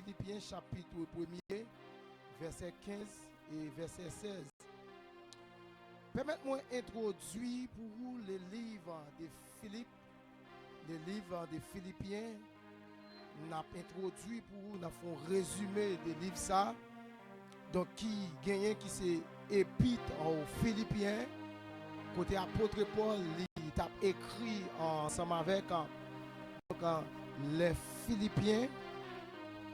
Philippiens chapitre 1er, verset 15 et verset 16. Permettez-moi d'introduire pour vous le livre de Philippe, le livre des Philippiens. Nous avons introduit pour vous, nous avons un résumé des livres ça. Donc qui gagne qui c'est épître aux Philippiens. Côté apôtre Paul, il a écrit ensemble avec les Philippiens.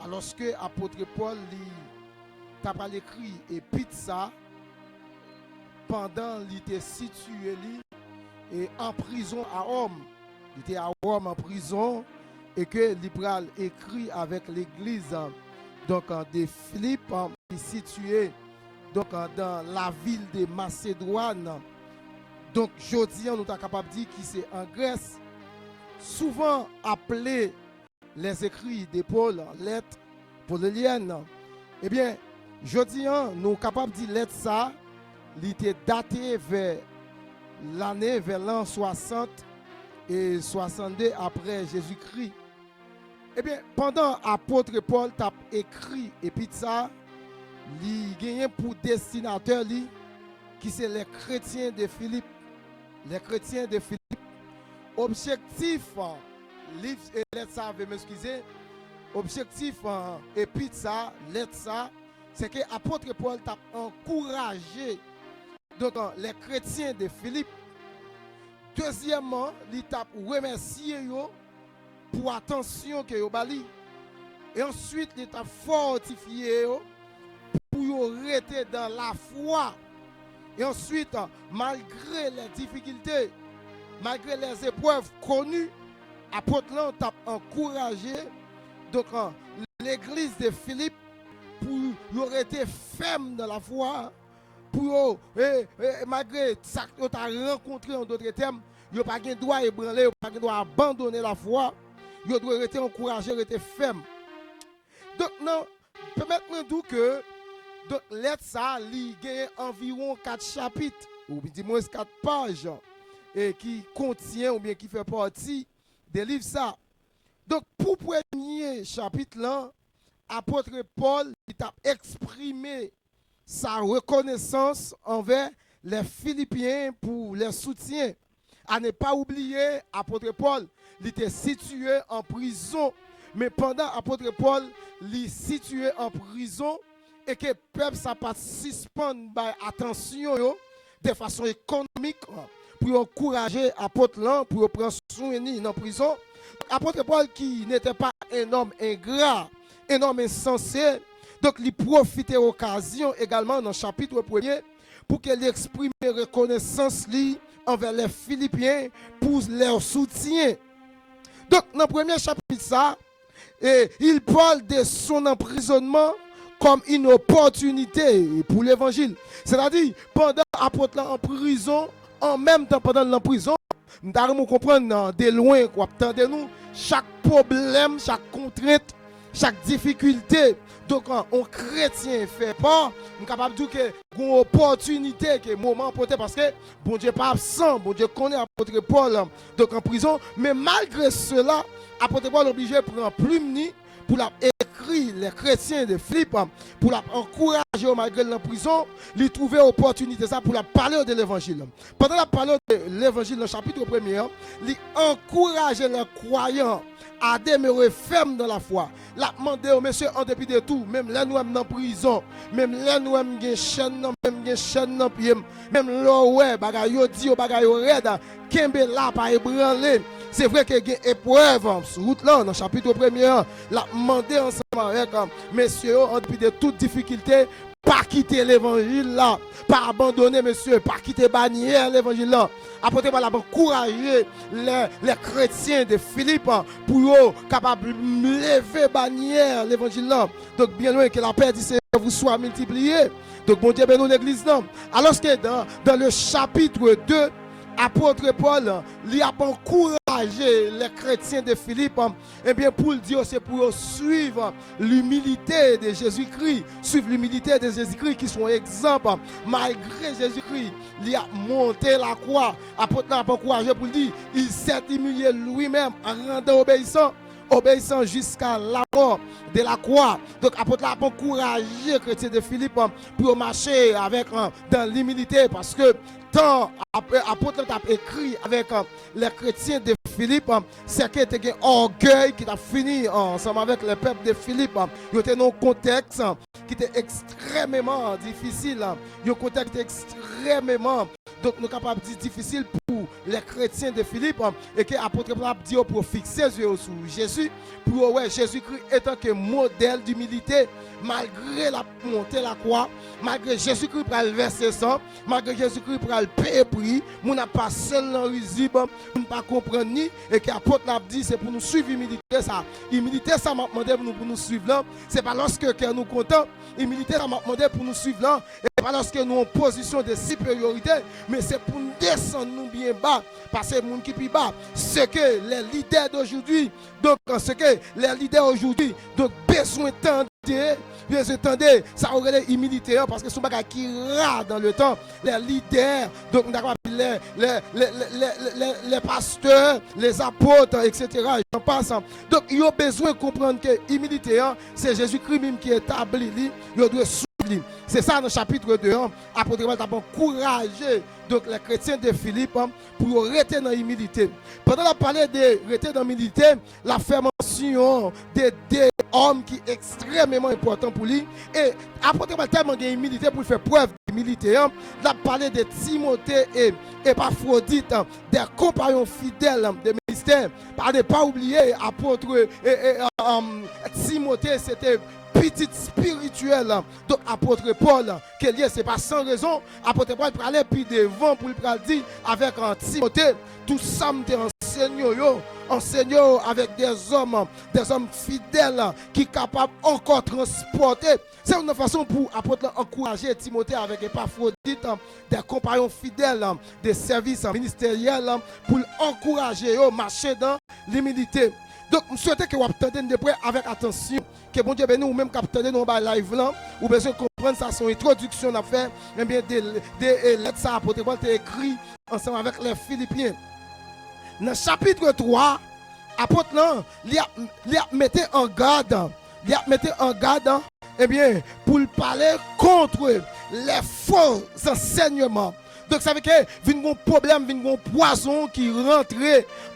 Alors que apôtre Paul il a écrit épître ça pendant qu'il était situé et en prison à Rome. Il était à Rome en prison et que l'Ibral écrit avec l'église donc de Philippe situé donc dans la ville de Macédoine. Donc aujourd'hui nous sommes capables de dire que c'est en Grèce, souvent appelé les écrits de Paul, lettres pauliennes. Eh bien, aujourd'hui nous sommes capables de dire lettre ça, il était daté vers l'an 60 et 62 après Jésus-Christ. Eh bien, pendant apôtre Paul t'a écrit et puis ça, il gagne pour destinateur qui c'est les chrétiens de Philippe. Les chrétiens de Philippe. Objectif, livre et lettre ça, veuillez m'excuser. Objectif et puis ça, lettre ça, c'est que apôtre Paul t'a encouragé donc les chrétiens de Philippe. Deuxièmement, il t'a remercié pour l'attention que vous bali. Et ensuite, il t'a fortifié pour rester dans la foi. Et ensuite, malgré les difficultés, malgré les épreuves connues, apôtre t'a encouragé donc l'église de Philippe pour rester ferme dans la foi. Pour malgré ça que tu as rencontré en d'autres termes, il n'y a pas de droit ébranler, il n'y a pas de droit abandonner la foi. Il doit rester encouragé, rester ferme. Donc, non, permettez-moi de dire que donc, lettre ça, il y a environ 4 chapitres, ou dis-moi 4 pages, et qui contient ou bien qui fait partie des livres ça. Donc, pour le premier chapitre là, apôtre Paul il a exprimé sa reconnaissance envers les Philippiens pour leur soutien. À ne pas oublier, apôtre Paul, il était situé en prison. Mais pendant apôtre Paul, il est situé en prison et que le peuple n'a pas suspendre attention de façon économique pour encourager apôtre là, pour prendre soin dans la prison. Apôtre Paul qui n'était pas un homme ingrat, un homme insensé, donc il profitait de l'occasion également dans le chapitre 1er pour qu'il exprime reconnaissance envers les Philippiens pour leur soutien. Donc dans le premier chapitre ça, il parle de son emprisonnement comme une opportunité pour l'évangile. C'est-à-dire pendant l'apôtre en prison, en même temps pendant l'emprisonnement, nous devons comprendre de loin quoi attendez nous chaque problème, chaque contrainte, chaque difficulté. Donc, un chrétien fait pas, on est capable de dire que une opportunité, que moment porté parce que bon Dieu n'est pas absent, bon Dieu connaît apôtre Paul donc en prison, mais malgré cela, apôtre Paul est obligé de prendre plume pour écrire les chrétiens de Philippe, pour encourager malgré la prison, lui trouver opportunité ça pour parler de l'évangile. Pendant la parole de l'évangile dans le chapitre 1er, lui encourager les croyants à demeurer ferme dans la foi. La demandé au monsieur en dépit de tout, même là nous sommes dans prison, même là nous sommes des chaînes, même des chaînes dans pied, même là ouais, bagaille dit au bagaille red, kembe là pas ébranler. C'est vrai qu'il y a une épreuve sur route là dans le chapitre 1er, la demandé ensemble avec messieurs en dépit de toute difficulté, pas quitter l'évangile là, pas abandonner monsieur, pas quitter bannière l'évangile là. Apôtre Paul a encouragé les chrétiens de Philippe pour capable de lever bannière l'évangile là. Donc bien loin que la paix du Seigneur vous soit multipliée. Donc bon Dieu bénisse l'église là. Alors que dans le chapitre 2, apôtre Paul, il a encouragé les chrétiens de Philippe, et bien pour le dire, c'est pour suivre l'humilité de Jésus-Christ, suivre l'humilité de Jésus-Christ qui sont exemples. Malgré Jésus-Christ, il a monté la croix. Apôtre n'a pas encouragé pour le dire, il s'est humilié lui-même en rendant obéissant obéissant jusqu'à la mort de la croix. Donc, apôtre a encouragé chrétien de Philippe pour marcher avec dans l'humilité parce que tant apôtre a écrit avec les chrétiens de Philippe, c'est qu'il y a un orgueil qui a fini ensemble avec le peuple de Philippe. Il y a un contexte qui était extrêmement difficile. Il y a un contexte extrêmement, donc nous capables de dire difficile pour les chrétiens de Philippe et que l'apôtre a dit pour fixer les yeux sur Jésus, pour Jésus-Christ étant que modèle d'humilité malgré la montée de la croix, malgré Jésus-Christ pour le verser sang, malgré Jésus-Christ pour le payer prix, nous n'a pas seul dans risible, nous ne pas comprendre ni et que l'apôtre l'a dit c'est pour nous suivre humilité ça. Humilité ça m'a demandé pour nous suivre là, c'est pas lorsque nous comptons, humilité ça m'a demandé pour nous suivre là, et pas lorsque nous en position de supériorité, mais c'est pour nous descendre nous bien bas parce que monde qui plus bas, ce que les leaders d'aujourd'hui, donc ce que les leaders aujourd'hui donc besoin de bien attendez, ça aurait l'humilité parce que ce bagage qui rare dans le temps, les leaders, donc les pasteurs, les apôtres, etc. J'en passe. Donc, ils ont besoin de comprendre que l'humilité, c'est Jésus-Christ même qui établit, il doit suivre. C'est ça dans le chapitre 2, apôtre Paul a encouragé donc les chrétiens de Philippe pour rester dans l'humilité. Pendant la parler de rester dans l'humilité, la fait mention de deux hommes qui sont extrêmement importants pour lui. Et apôtre Paul tellement d'humilité pour faire preuve d'humilité. Il a parlé de Timothée et Épaphrodite, des compagnons fidèles de ministère. Pas oublier apôtre Timothée, c'était petit spirituel. Donc apôtre Paul, que lié c'est pas sans raison, apôtre Paul pour aller puis devant pour le dire avec Timothée, tout ça me enseigne avec des hommes fidèles qui sont capables encore transporter. C'est une façon pour apôtre encourager Timothée avec Épaphrodite, des compagnons fidèles des services ministériels pour encourager à marcher dans l'humilité. Donc, je souhaite que vous attendez de près avec attention, que bon Dieu bénisse ou même capter dans le live là, ou besoin de comprendre ça, son introduction à faire, mais bien des lettres ça apôtre Paul écrit ensemble avec les Philippiens. Dans le chapitre 3, apôtre là, il a mis en garde, eh bien, pour parler contre les faux enseignements. Donc ça veut dire qu'il y a un problème, il y a un poison qui rentre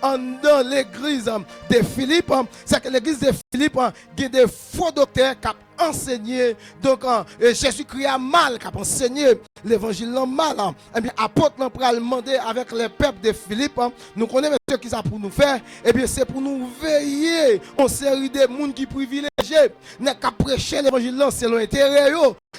dans l'église de Philippe. C'est que l'église de Philippe a des faux docteurs qui ont enseigné. Donc Jésus-Christ a mal, qui a enseigné l'évangile mal. Et bien l'apôtre a demandé avec les peuples de Philippe. Nous connaissons ce qu'ils ont pour nous faire. Et bien c'est pour nous veiller en série de monde qui privilégiés. N'est qu'à prêcher l'évangile selon intérêt.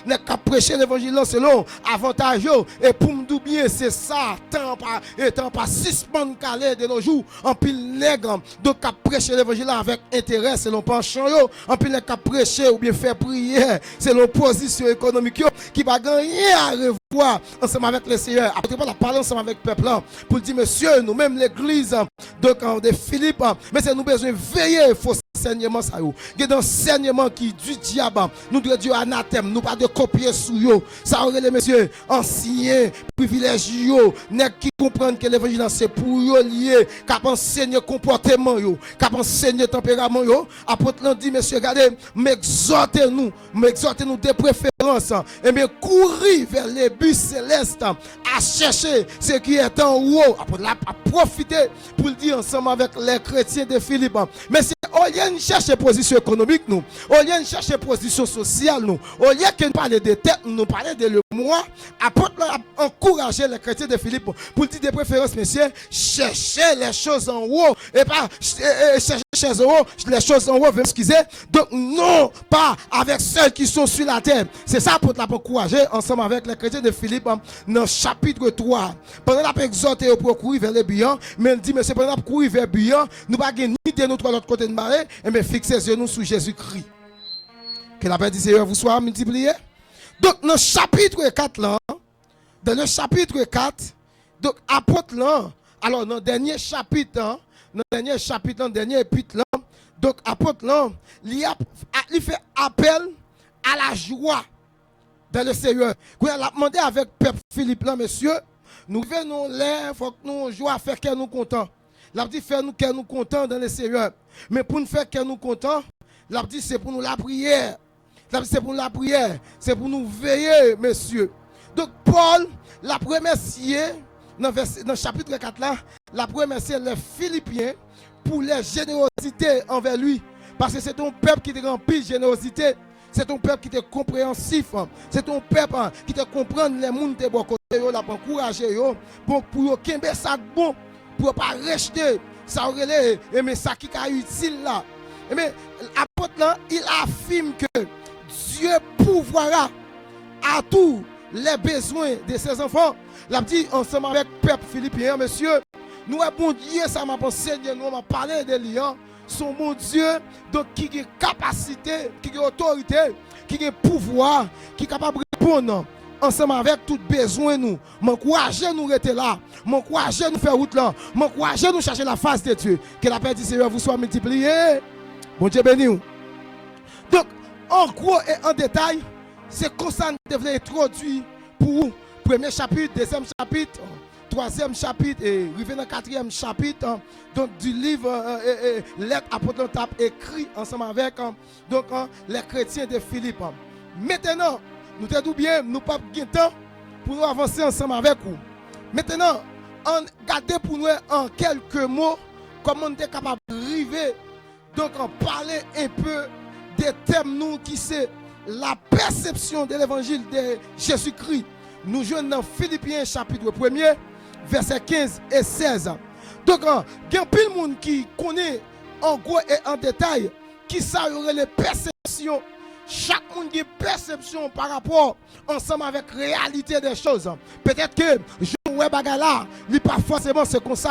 N'est qu'à prêcher l'évangile selon avantage. Et pour nous dire bien, c'est ça, tant pas 6 bonnes calés de nos jours, en pile nègre, donc à prêcher l'évangile avec intérêt selon penchant, en pile nègre à prêcher ou bien faire prière selon position économique, qui va gagner à revoir ensemble avec les seigneurs. Après, on va parler ensemble avec le peuple pour dire, monsieur, nous-mêmes l'église de Philippe, mais c'est nous besoin de veiller, faux enseignement ça yo. Il y a des enseignements qui du diable. Nous devons dire anathème, nous pas de copier sous yo. Ça aurait les messieurs anciens, privilégiés, qui comprennent que l'évangile c'est pour yo lié, cap enseigner comportement yo, cap enseigner tempérament yo. Apôtre l'on dit messieurs, regardez, m'exhortez-nous de préférence et bien courir vers les buts célestes à chercher ce qui est en haut. Apôtre là à profiter pour le dire ensemble avec les chrétiens de Philippe. Mais c'est au lieu de chercher position économique, nous, au lieu de chercher position sociale, nous, au lieu de parler de tête, nous parler de le moi, apôtre a encouragé les chrétiens de Philippe pour dire de préférence, messieurs, chercher les choses en haut et pas chercher les choses en haut, excusez, donc non, pas avec ceux qui sont sur la terre. C'est ça apôtre l'a encouragé ensemble avec les chrétiens de Philippe dans le chapitre 3. Pendant la exhorté pour courir vers les billons, mais il dit, monsieur, pendant la courir vers les billons, nous ne pouvons pas ni de notre l'autre côté de marée, mais fixez nous sur Jésus-Christ. Que la paix du Seigneur vous soit multipliée. Donc, dans le chapitre 4, là, dans le chapitre 4, donc, apôtre là, alors, dans le dernier chapitre, dans le dernier épître là, donc, apôtre là, il fait appel à la joie dans le Seigneur. Quand il a demandé avec peuple Philippe là, monsieur, nous venons l'air, il faut que nous jouons à faire que nous contents. Il a dit, faire nous que nous contents dans le Seigneur. Mais pour nous faire que nous contents, l'a dit c'est pour nous la prière. C'est pour nous la prière. C'est pour nous veiller, messieurs. Donc Paul, la première dans le chapitre 4 là, la première c'est les Philippiens pour leur générosité envers lui. Parce que c'est ton peuple qui te remplit de générosité. C'est ton peuple qui est compréhensif. C'est ton peuple qui te comprend les gens qui sont côté, pour encourager, pour qu'il y ait ça bon, pour ne pas rejeter ça mais ça qui est utile là. Mais l'apôtre là, il affirme que Dieu pourvoira à tous les besoins de ses enfants. L'a dit ensemble avec le peuple philippien, monsieur, nous avons bon Dieu, ça m'a pensé, nous m'a parlé de lui. Son bon Dieu, donc qui a capacité, qui a autorité, qui a pouvoir, qui est capable de répondre ensemble avec tout besoin nous. M'encourager nous rester là, m'encourager nous faire route là, m'encourager nous chercher la face de Dieu. Que la paix du Seigneur vous soit multipliée. Bon Dieu béni. Donc, en gros et en détail, c'est comme ça que nous devons introduire pour vous. Premier chapitre, deuxième chapitre, troisième chapitre et arrivé dans le quatrième chapitre donc, du livre Lettre apôtre écrit ensemble avec donc, les chrétiens de Philippe. Maintenant, nous te disons bien, nous n'avons pas de temps pour nous avancer ensemble avec vous. Maintenant, regardez pour nous en quelques mots comment on est capable d'arriver, donc en parler un peu des thèmes nous qui c'est la perception de l'évangile de Jésus-Christ. Nous jouons dans Philippiens chapitre 1er, versets 15 et 16. Donc, il y a plein de monde qui connaît en gros et en détail qui savent les perceptions. Chaque monde a une perception par rapport ensemble avec la réalité des choses. Peut-être que je ne pas n'est pas forcément ce qu'on sait.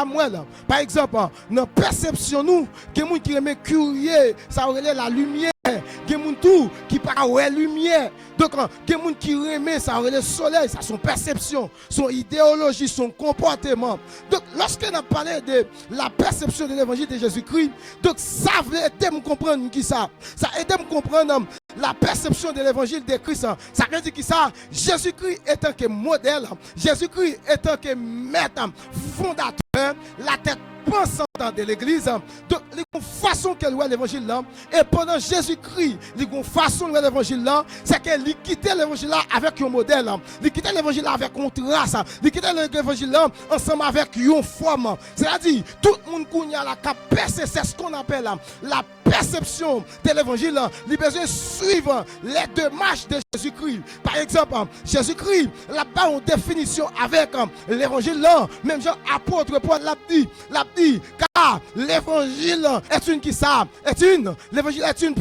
Par exemple, dans la perception, nous, il y a des gens qui aiment curieux, ça aurait la lumière. Il y a des gens qui parlent de la lumière. Donc, il y a des gens qui aiment ça aurait le soleil, ça son perception, son idéologie, son comportement. Donc, lorsque nous parlons de la perception de l'évangile de Jésus-Christ, donc ça veut aider à comprendre qui ça. Ça aide à comprendre la perception de l'évangile de Christ. Ça veut dire que ça, Jésus-Christ étant que modèle, Jésus-Christ étant que maître, fondateur, la tête pensante de l'église. Donc, la façon qu'elle voit l'évangile là, et pendant Jésus-Christ, la façon de voir l'évangile là, c'est qu'elle quittait l'évangile là avec un modèle, il quittait l'évangile là avec une trace, il quittait l'évangile là ensemble avec une forme. C'est-à-dire, tout le monde qui a la capacité, c'est ce qu'on appelle la perception de l'évangile, il a besoin de suivre les démarches de Jésus-Christ. Par exemple, Jésus-Christ, là-bas, une définition avec l'évangile là, même Jean apôtre Paul l'a dit, car l'évangile est une qui ça, l'évangile est une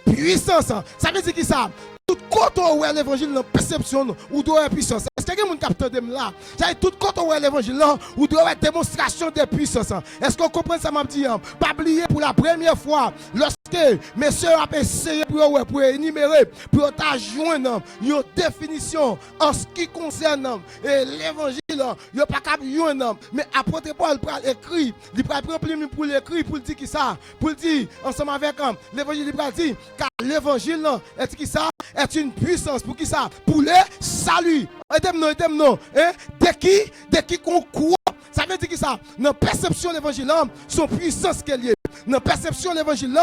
puissance. Ça veut dire qui ça? Tout côté où est l'évangile dans perception ou doit être puissance. Est-ce que quelqu'un capte de là? J'ai tout côté où est l'évangile là ou doit être démonstration de puissance. Est-ce qu'on comprend ça m'a dit? Pas oublier pour la première fois lorsque messieurs a essayé pour énumérer pour joindre une définition en ce qui concerne l'évangile, il pas capable joindre mais apôtre Paul écrit, il prend pour l'écrit pour dire qui ça, pour dire ensemble avec l'évangile il dit car l'évangile est qui ça? Est une puissance pour qui ça? Pour le salut. Aidez-moi. Dès qui qu'on croit, ça veut dire que ça, dans la perception de l'évangile, son puissance qu'elle est. Dans la perception de l'évangile,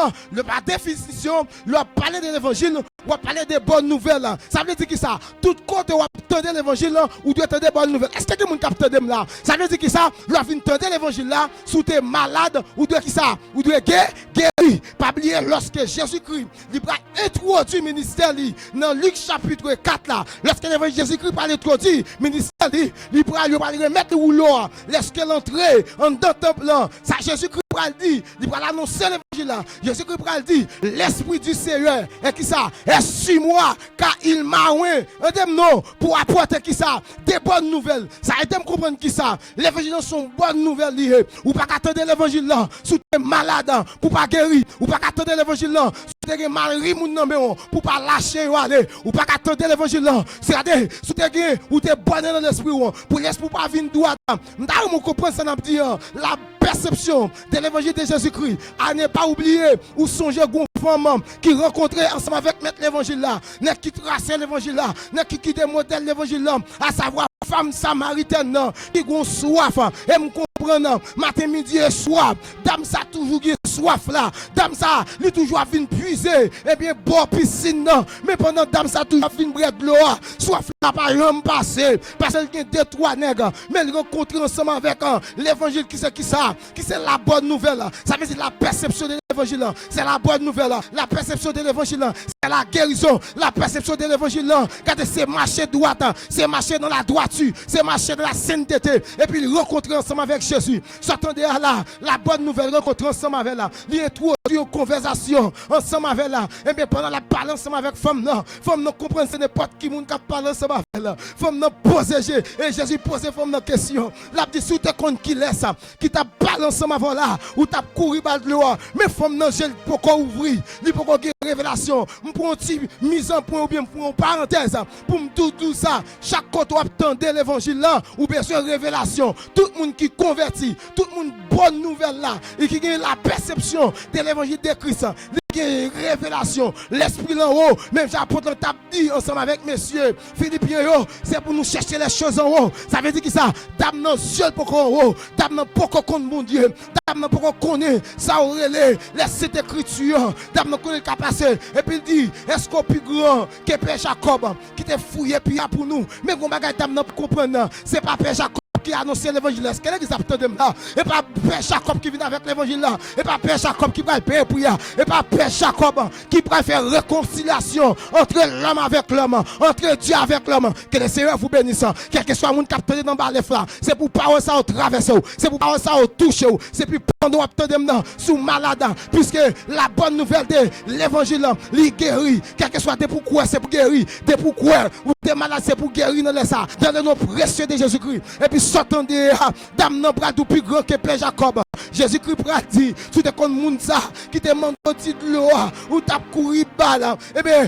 par définition, le parler de l'évangile, on va parler des bonnes nouvelles. Ça veut dire que ça, tout côté où attendre l'évangile, ou doit attendre des bonnes nouvelles. Est-ce que quelqu'un capte de là? Ça veut dire que ça, on vient attendre l'évangile là, sous tes malades, ou doit qui ça, ou doit guérir. Pas oublier lorsque Jésus-Christ, il a introduit le ministère dans Luc chapitre 4 là, lorsque l'évangile Jésus-Christ a introduit le ministère, il va remettre le rouleau, lorsque l'entrée en dans le temple là, ça Jésus-Christ dit, il va annoncer l'évangile là. Jésus-Christ va dire, l'esprit du Seigneur est qui ça? Est sur moi, car il m'a oint. Non, pour apporter qui ça? Des bonnes nouvelles. Ça aide à comprendre qui ça? L'évangile sont bonnes nouvelles liées. Ou pas attendre l'évangile là, sous tes malades, pour pas guérir. Ou pas attendre l'évangile là, sous tes malris pour pas lâcher ou aller. Ou pas attendre l'évangile là, c'est-à-dire sous tes gains ou tes bonnes dans l'esprit pour l'esprit pas venir droit. Nous comprenons ça, nous dit la perception de l'évangile de Jésus-Christ. À ne pas oublier ou songer une femme qui rencontrait ensemble avec mettre l'évangile là, qui traçait l'évangile là, qui modèle l'évangile là, à savoir femme samaritaine qui a soif et me comprend comprendre matin, midi et soir. Dame ça toujours qui soif là. Dame ça, il toujours vient puiser. Et bien, bon piscine non. Mais pendant dame ça toujours vient brûler de l'eau. Soif là pas jamais passé. Parce qu'il y a deux, trois nègres. Mais il rencontre ensemble avec l'évangile qui c'est la bonne nouvelle. Ça veut dire la perception de l'évangile. C'est la bonne nouvelle. La perception de l'évangile. C'est la guérison. La perception de l'évangile. Regardez, c'est marcher droite. C'est marcher dans la droiture. C'est marcher dans la sainteté. Et puis il rencontre ensemble avec Jésus. S'attendez à là. La bonne nouvelle rencontre ensemble avec là. Il introduit une conversation ensemble avec là. Et bien pendant la parole ensemble avec femme non. Femme non comprendre c'est n'importe qui monde qui parle ensemble avec là. Femme non pose et Jésus pose femme non question. La dit sous te compte qui laisse qui t'a parlé ensemble avec là ou t'a couru bas de l'eau. Mais femme non j'ai pourquoi ouvrir. Il pourquoi révélation. Pour un petit mise en point ou bien pour une parenthèse pour me tout ça. Chaque côté où attendez l'évangile là ou bien sûr révélation. Tout le monde qui convertit, tout le monde bonne nouvelle là et qui a la perception de l'évangile de Christ. Révélation, l'esprit là haut, même j'apôtre t'a dit ensemble avec messieurs Philippiens, c'est pour nous chercher les choses en haut. Ça veut dire que ça, dame non seul pour qu'on haut, dame non pour qu'on connaisse mon Dieu, dame non pour qu'on connaisse ça aurait les cette écriture, dame non connaît capacité. Et puis il dit, est-ce qu'on plus grand que Père Jacob qui t'a fouillé puis pour nous, mais qu'on bagaille dame non pour comprendre, c'est pas Père Jacob qui a annoncé l'évangile. Est-ce qu'elle est de là? Et pas Père Jacob qui vient avec l'évangile là. Et pas Père Jacob qui va payer pour y. Et pas Père Jacob qui va faire réconciliation entre l'homme avec l'homme, entre Dieu avec l'homme. Que le Seigneur vous bénisse. Quel que soit le monde qui a tenu dans le là, c'est pour parler ça au traverser, c'est pour parler ça au toucher, c'est pour pendant attendre sous malade, puisque la bonne nouvelle de l'évangile, il guérit. Quel que soit des pourquoi c'est pour guérir, des pourquoi ou des malades c'est pour guérir dans ça, dans le nom précieux de Jésus-Christ. Et puis s'attendez, dame non bras plus grand que Père Jacob. Jésus-Christ a dit, tout est comme monde ça qui te demande de l'eau ou t'as couru balle. Eh bien,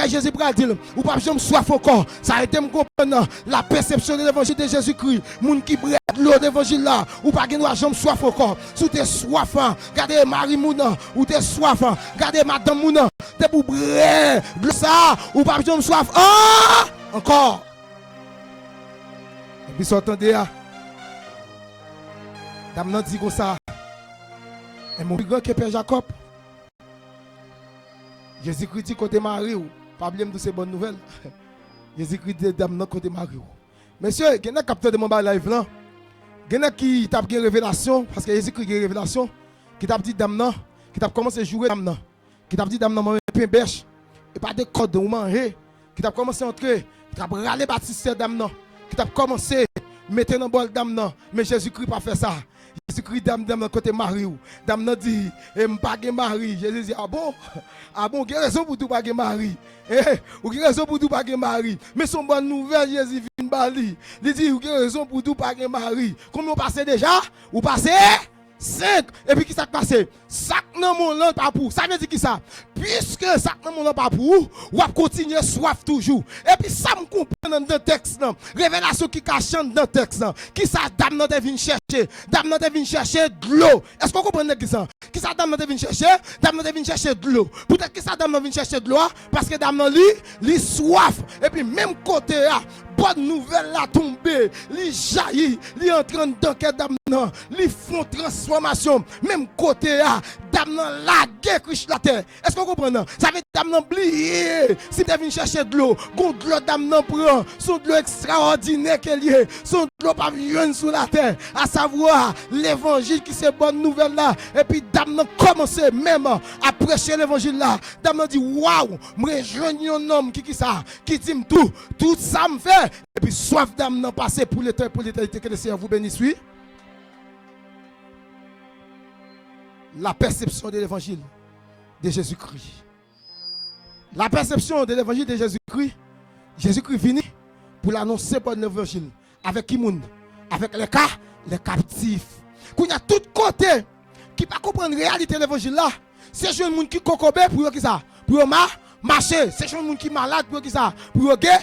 Jésus a dit, ou pas jamais soif encore. Ça a été me comprendre la perception de l'évangile de Jésus-Christ. Moun qui brûle l'eau d'évangile là, ou pas jamais soif encore. Sous tes soif, regardez Marie Mouna, ou tes soif, regardez Madame Mouna, t'es pour brûler ça, ou pas jamais soif. Encore. Et puis s'attendez à dame nan dit comme ça. Et mon plus grand que Père Jacob. Jésus-Christ dit côté Marie ou pas bien de ces bonnes nouvelles. Jésus-Christ dit dame nan côté Marie ou. Monsieur, il y a un capteur de mon live là. Il y a qui t'a une révélation parce que Jésus-Christ a une révélation qui t'a dit dame nan, qui t'a commencé à jouer dame nan, qui t'a dit dame nan manger pain bêche et pas de code de manger, qui t'a commencé à entrer, qui t'a râler baptiste dame nan, qui t'a commencé mettre dans bol dame nan, mais Jésus-Christ pas fait ça. Jésus-Christ dame côté Marie ou dame nan dit et m'pa gen mari. Jésus dit ah bon quelle raison pour tout pas gen mari ou quelle raison pour tout pas gen mari, mais son bonne nouvelle Jésus vient bali il dit ou quelle raison pour tout pas gen mari. Combien on passé déjà ou passé 5 et puis qui s'est passé sac nan mon lan pas pour ça veut dire qui ça puisque sac nan mon lan pas pour ou a continuer soif toujours et puis ça me comprend dans le texte là révélation qui cache dans le texte là qui ça dame nan vient chercher de l'eau. Est-ce qu'on comprend qui ça dame nan vient chercher de l'eau. Peut-être que ça dame nan vient chercher de l'eau parce que dame nan li soif et puis même côté là bonne nouvelle la tombée, li jaillit, li entrain dans que dame nan, li font transformation, même côté là, dame nan la guerre Christ la terre. Est-ce qu'on comprend? Ça veut dire dame nan oublier, si tu viens chercher de l'eau, gon de l'eau dame nan prend, son de l'eau extraordinaire qu'elle est, son de l'eau pas vient sur la terre, à savoir l'évangile qui c'est bonne nouvelle là, et puis dame nan commence même à prêcher l'évangile là. Dame nan dit waouh, me rejoindre un homme qui ça, qui dit tout ça me fait. Et puis soif d'âme n'en passer pour l'éternité que le Seigneur vous bénisse. Oui. La perception de l'évangile de Jésus-Christ. La perception de l'évangile de Jésus-Christ. Jésus-Christ venu pour l'annoncer par l'évangile. Avec qui monde? Avec les captifs. Qu'on y a tout côté qui ne comprendre la réalité de l'évangile là. C'est jeune monde qui kokobé pour qui ça? Pour marcher, c'est jeune monde qui malade pour qui ça? Pour guérir,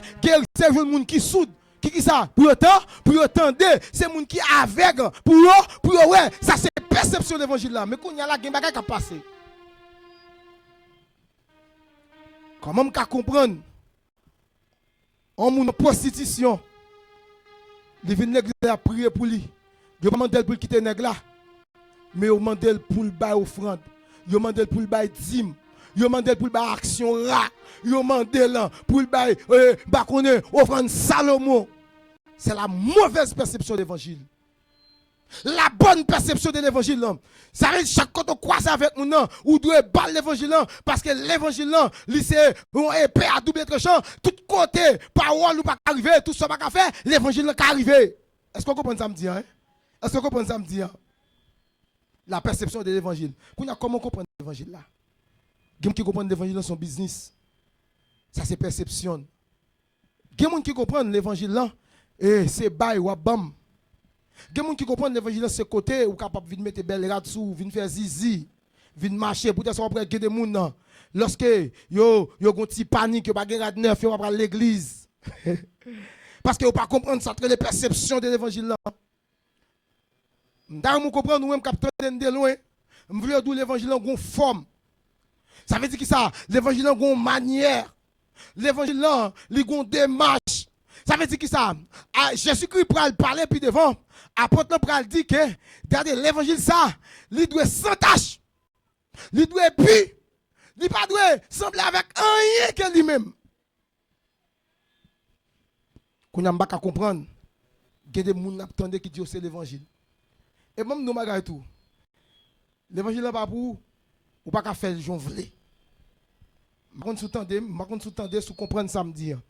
c'est jeune monde qui soude. Qui ça? Pour entendre, c'est monde qui aveugle. Pour ouais, ça c'est perception de l'évangile là. Mais qu'on y a la game bagay qui a passé. Comment on peut comprendre? On moun prostitution. Il vient l'église à prier pour lui. Yo demandé pour quitter nèg là. Mais yo demandé pour le bail offrande. Yo demandé pour le bail dîme. Yo demandé pour le bail action ra. Yo demandé là pour le bail ba connait offrande Salomon. C'est la mauvaise perception de l'évangile. La bonne perception de l'évangile, ça veut dire chaque fois qu'on croise avec nous, ou doit battre l'évangile, parce que l'évangile, c'est une épée à double tranchant, tout côté, parole ou pas arriver, tout ça pas faire, l'évangile n'est pas arrivé. Est-ce qu'on comprend ça me dire? Est-ce qu'on comprend ça me dire? La perception de l'évangile. Comment comprendre l'évangile là? Il y a qui comprennent l'évangile dans son business. Ça c'est perception. Il y a qui comprennent l'évangile là, et c'est bail ou bam. Il y a des gens qui comprennent l'évangile de ce côté, ou capable de mettre belle rade sous, de faire zizi, de marcher, pour être après des gens. Lorsque yo ont une petite panique, yo pas de rade neuf, yo va à l'église. Parce que vous pas comprendre ça, les perceptions de l'évangile là. D'ailleurs, vous comprenez, nous-mêmes, capitaine de loin, nous voulons dire l'évangile a une forme. Ça veut dire que ça, l'évangile a une manière. L'évangile a une démarche. Ça veut dire que ça, Jésus-Christ peut parler puis devant. Apôtre pral dit que, regardez, l'évangile ça, il doit sans tâche. Il doit puis, il pas doit sembler avec rien que lui-même. Qu'on n'a pas qu'à comprendre, il y a des gens qui attendent qui disent c'est l'évangile. Et même nous, malgré tout, l'évangile n'est pas pour vous, ou pas qu'à faire le jour vle. Je ne sous-tendez, sous comprendre ça me dire.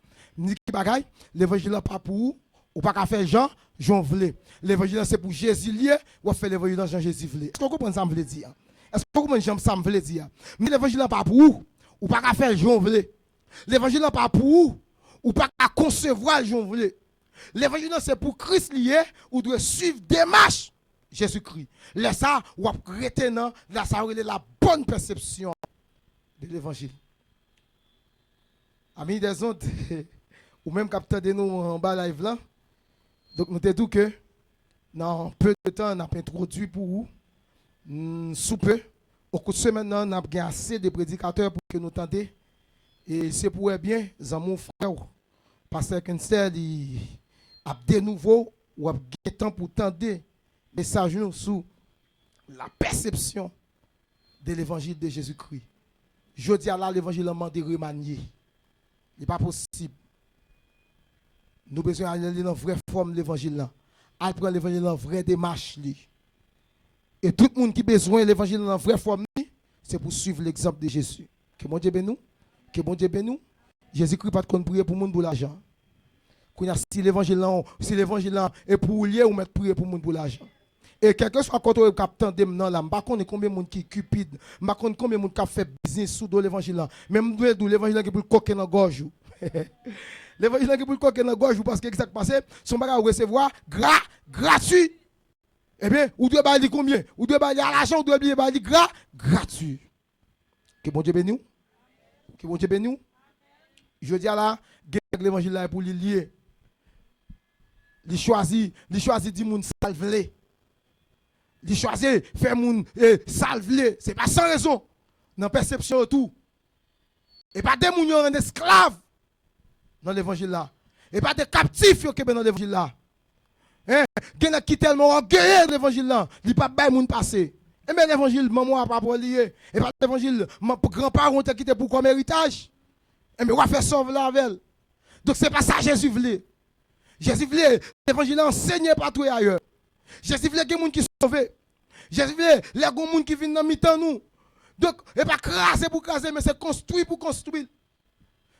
L'évangile n'est pas pour vous, ou pas qu'à faire Jean vle. L'évangile c'est pour Jésus lié, ou faire l'évangile dans Jean Jésus vle. Est-ce que vous comprenez ça me veut dire? Est-ce que vous comprenez ça me veut dire? Mais l'évangile n'est pas pour vous, ou pas qu'à faire Jean vle. L'évangile n'est pas pour vous, ou pas qu'à concevoir Jean vle. L'évangile c'est pour Christ lié, ou doit suivre des marches. Jésus-Christ. Là, ça, ou retenant, là, ça aurait la bonne perception de l'évangile. Amis des autres, ou même capteur de nous en bas live là. Donc, nous te dit que, dans peu de temps, on a introduit pour vous, sous peu, au cours de semaine, on a assez de prédicateurs pour que nous tendions. Et c'est pour bien, mon frère, Pasteur Kinstel, il a de nouveau, ou a de temps pour tendre. Message sur la perception de l'évangile de Jésus-Christ. Je dis à là, l'évangile a demandé de remanier. Il n'est pas possible. Nous avons besoin d'aller dans la vraie forme de l'évangile là. À prendre l'évangile dans la vraie démarche. Et tout le monde qui a besoin de l'évangile dans la vraie forme, c'est pour suivre l'exemple de Jésus. Que bon Dieu bénisse nous. Que bon Dieu bénisse nous. Jésus-Christ pas de prier pour le monde pour l'argent. Si l'évangile là est pour lier ou mettre prier pour le monde pour l'argent. Et quelque soit quand on capteur de maintenant là, je ne sais combien de monde qui cupide, je ne sais combien de monde qui fait business sous l'évangile là. Même l'évangile qui pour le coquer dans la gorge. L'évangile qui pour le coquer dans la gorge parce que qu'est-ce qui s'est passé, son bagage recevoir gratuit. Eh bien, ou doit bailler combien? Ou doit bailler à l'argent, ou doit bailler gratuit. Que bon Dieu bénisse nous. Que bon Dieu bénisse nous. Je dis à là, l'évangile là pour lier. Il choisit dit moun salvelé. Il choisit faire moun salvelé, c'est pas sans raison. Dans perception tout. Et pas des moun en esclaves dans l'évangile là. Et pas des captifs qui dans l'évangile là. Hein, quelqu'un qui tellement orgueilleux de l'évangile là, il pas bail moun passer. Et mais l'évangile maman a pas pour lier. Et pas l'évangile mon grand-parent t'a quitté pour comme héritage. Et mais on va faire sauver la avec. Donc c'est pas ça Jésus voulait. Jésus voulait l'évangile enseigné partout ailleurs. Jésus voulait que les gens qui sauvent. Jésus voulait les gens qui viennent dans mi-temps nous. Donc, et pas craser pour craser, mais c'est construire pour construire.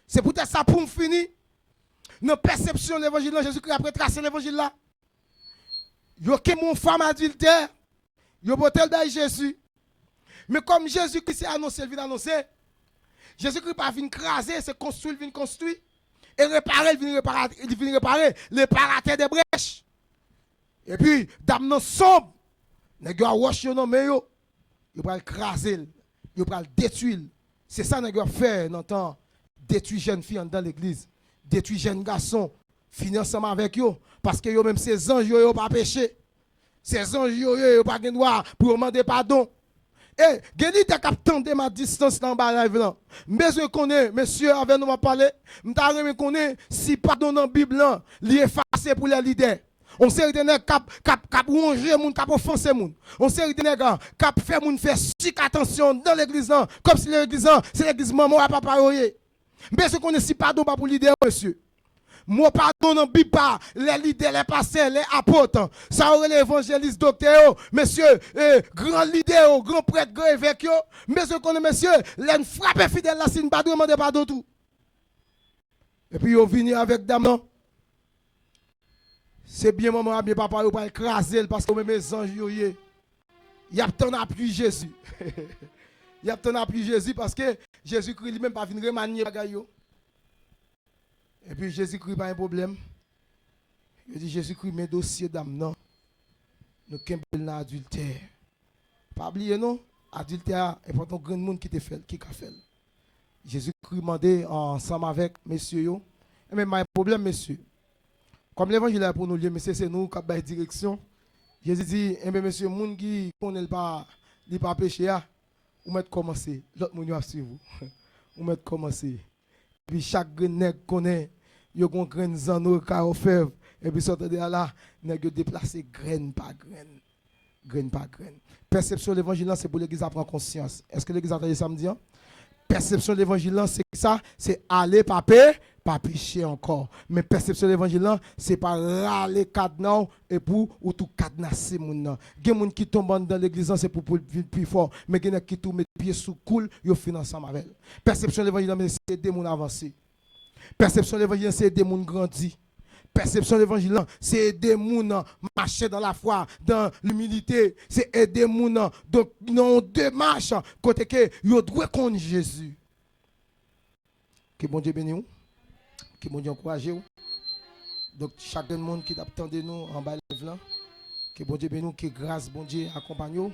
C'est peut-être ça pour nous finir. Notre perception de l'évangile, Jésus-Christ après tracer l'évangile là. Yo que mon femme adultère, yo botel d'ailleurs Jésus. Mais comme Jésus-Christ s'est annoncé, il vient annoncer. Jésus-Christ pas vient craser, c'est construire, il vient construire. Et réparer, il vient réparer les paratés des brèches. Et puis, d'amener sombre, les gars wash yo non mais yo va le craser, yo va le détruire. C'est ça les gars faire dans temps détruire jeunes filles dans l'église, détruire jeunes garçons, finir ensemble avec yo parce que yo même ces anges yo pas péché. Ces anges yo pas gen droit pour demander pardon. Eh, geni te captant de ma distance dans bas live là. Besoin connaît monsieur avec nous m'a parlé, m'ta remet connaît si pardon dans Bible là, li effacé pour les leaders. On série de nèg cap ronger moun, cap offenser moun. On série de nèg cap faire moun faire chic attention dans l'église là, comme si l'église là, c'est l'église maman ou papa yoye. Mais ce qu'on est si pardon pas pour l'idée monsieur. Moi pardon non bi pas les leaders, les pasteurs, les apôtres. Ça aurait les évangélistes, docteurs, monsieur, grand leader, grand prêtre, grand évêque yo. Mais ce qu'on est monsieur, les frappe fidèle là si pas demander pardon tout. Et puis yo vini avec dame non. C'est bien maman, bien papa, vous pas écraser parce que mes anges yoye. Y a ton appui Jésus. Y a ton appui Jésus parce que Jésus-Christ lui-même pas venir remanier bagay yo. Et puis Jésus-Christ pas un problème. Il dit Jésus-Christ mes dossiers d'âme non. Nous kembel dans adultère. Pas oublier non, adultère est pas ton grand monde qui te fait qui a fait. Jésus-Christ demandé ensemble avec messieurs yo. Et même pas un problème messieurs. Comme l'évangile est pour nous lier, mais c'est nous qui avons direction. Jésus dit, eh bien, monsieur, les gens qui ne connaissent pas péché, vous mettez commencer. L'autre monde va suivre vous. Vous mettez commencer. Puis chaque nègre connaît, il y a un grain zano, carofèvre. Et puis, sortez de là, nègre déplacer graine par graine. Graine par graine. Perception de l'évangile, c'est pour l'église à prendre conscience. Est-ce que l'église a entendu samedi? Perception de l'évangile, c'est ça, c'est aller pas pécher encore. Mais perception de l'évangile, c'est pas râler cadenas et pour ou tout cadenasser moun nan. Gen moun qui tombe dans l'église, c'est pour vivre plus fort. Mais gen qui tout met pied sous coule, yo fin ensemble avec. Perception de l'évangile, c'est aider moun avancer. Perception de l'évangile, c'est aider moun grandir. Perception de l'évangile, c'est aider moun marcher dans la foi, dans l'humilité, c'est aider moun donc non démarche côté que yo doit connaître Jésus. Que bon Dieu bénisse, que bon Dieu encourage vous. Donc chaque monde qui attend de nous en bas de là, que bon Dieu bénisse, que grâce bon Dieu accompagne vous.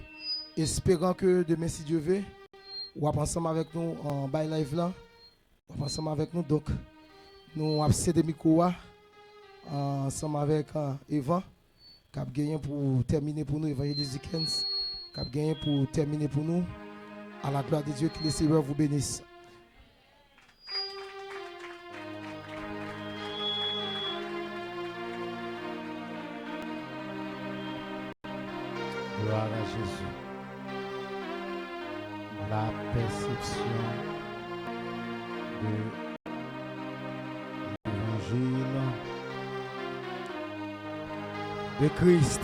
Espérant que demain si Dieu veut, ou ensemble avec nous en bas live là, ou ensemble avec nous donc nous avons cédé micro ensemble avec Evan, qui a gagné pour terminer pour nous, Evangelist Dickens, qui a gagné pour terminer pour nous. À la gloire de Dieu, que les Seigneurs vous bénissent. Gloire à Jésus. La perception de l'évangile de Christ.